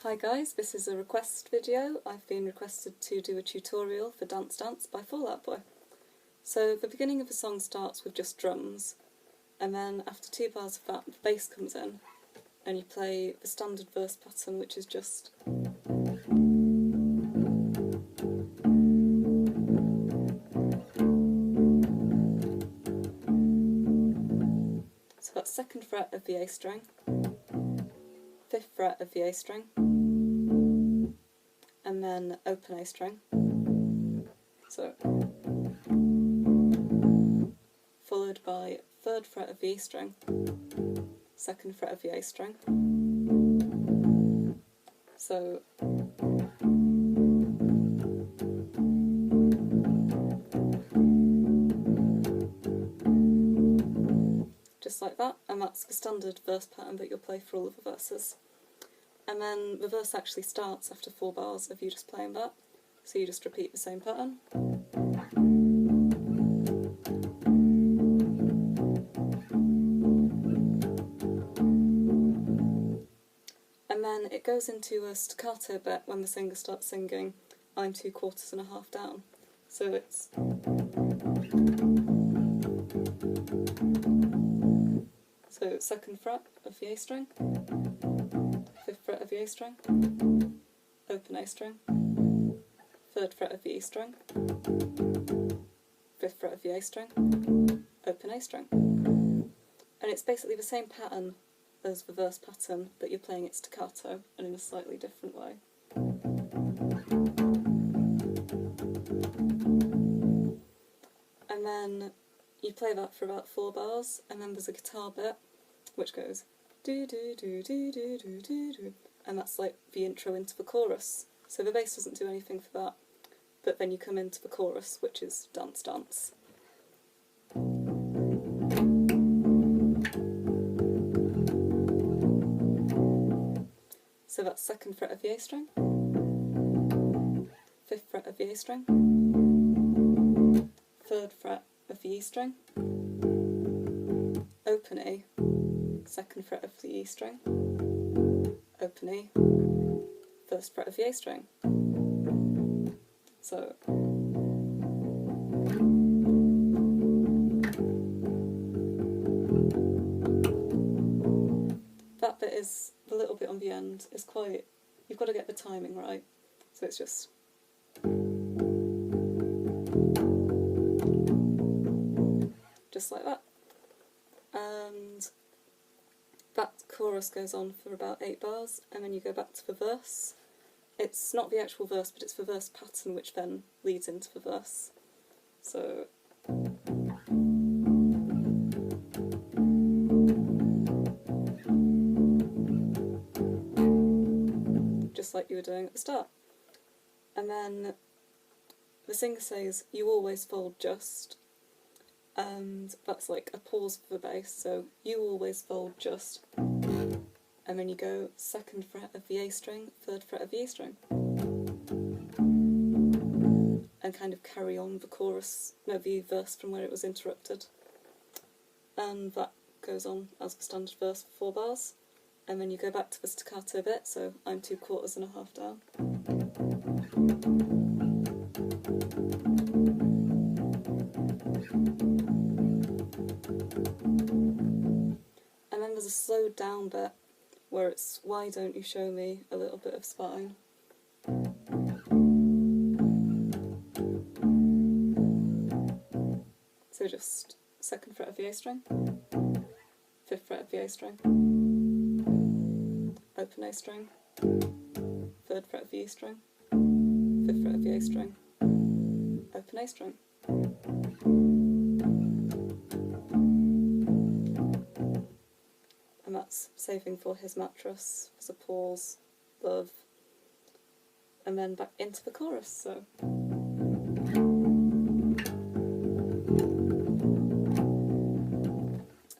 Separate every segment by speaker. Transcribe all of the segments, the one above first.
Speaker 1: Hi guys, this is a request video. I've been requested to do a tutorial for Dance Dance by Fall Out Boy. So the beginning of the song starts with just drums, and then after 2 bars of that the bass comes in and you play the standard verse pattern, which is just so that's 2nd fret of the A string, 5th fret of the A string, and then open A string, so followed by 3rd fret of the E string, 2nd fret of the A string, so just like that, and that's the standard verse pattern that you'll play for all of the verses. And then the verse actually starts after 4 bars of you just playing that, so you just repeat the same pattern. And then it goes into a staccato bit when the singer starts singing I'm 2/4 and a half down. So it's so 2nd fret of the A string, 5th fret of the A string, open A string, 3rd fret of the E string, 5th fret of the A string, open A string. And it's basically the same pattern as the verse pattern, but you're playing it staccato and in a slightly different way. And then you play that for about 4 bars, and then there's a guitar bit which goes do do do do do do do do, and that's like the intro into the chorus. So the bass doesn't do anything for that, but then you come into the chorus, which is dance dance. So that's 2nd fret of the A string, 5th fret of the A string, 3rd fret of the E string, open A, 2nd fret of the E string, open E, 1st fret of the A string. So that bit is the little bit on the end is quite, you've got to get the timing right, so it's just like that. And that chorus goes on for about 8 bars, and then you go back to the verse. It's not the actual verse, but it's the verse pattern which then leads into the verse. So just like you were doing at the start. And then the singer says, you always fold just, and that's like a pause for the bass, so you always fold just, and then you go 2nd fret of the A string, 3rd fret of the E string, and kind of carry on the chorus, no, the verse from where it was interrupted. And that goes on as the standard verse for 4 bars, and then you go back to the staccato bit, so I'm 2/4 and a half down. And then there's a slowed down bit where it's why don't you show me a little bit of spine. So just 2nd fret of the A string, 5th fret of the A string, open A string, 3rd fret of the E string, 5th fret of the A string, open A string. And that's saving for his mattress, there's a pause, love, and then back into the chorus. So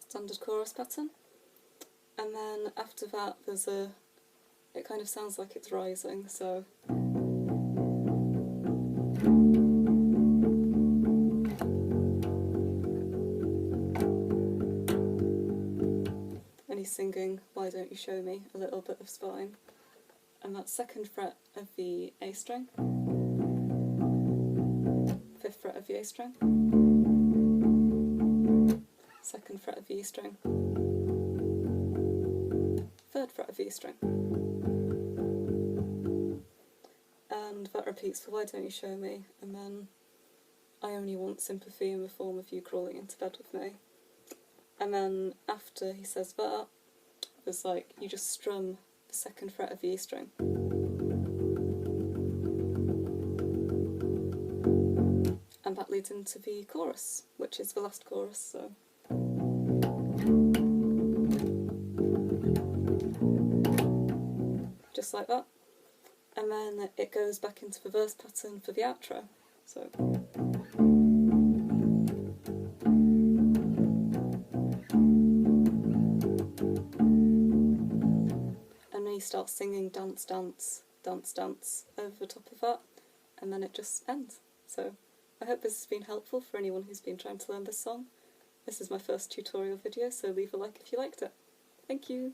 Speaker 1: standard chorus pattern. And then after that there's a, it kind of sounds like it's rising, so and he's singing why don't you show me a little bit of spine, and that's 2nd fret of the A string, 5th fret of the A string, 2nd fret of the E string, 3rd fret of the E string. And that repeats for Why Don't You Show Me, and then I Only Want Sympathy in the Form of You Crawling Into Bed With Me. And then after he says that, there's like, you just strum the 2nd fret of the E string. And that leads into the chorus, which is the last chorus, so. Just like that. And then it goes back into the verse pattern for the outro, so. And then he starts singing Dance, Dance, Dance, Dance over the top of that, and then it just ends. So I hope this has been helpful for anyone who's been trying to learn this song. This is my first tutorial video, so leave a like if you liked it. Thank you!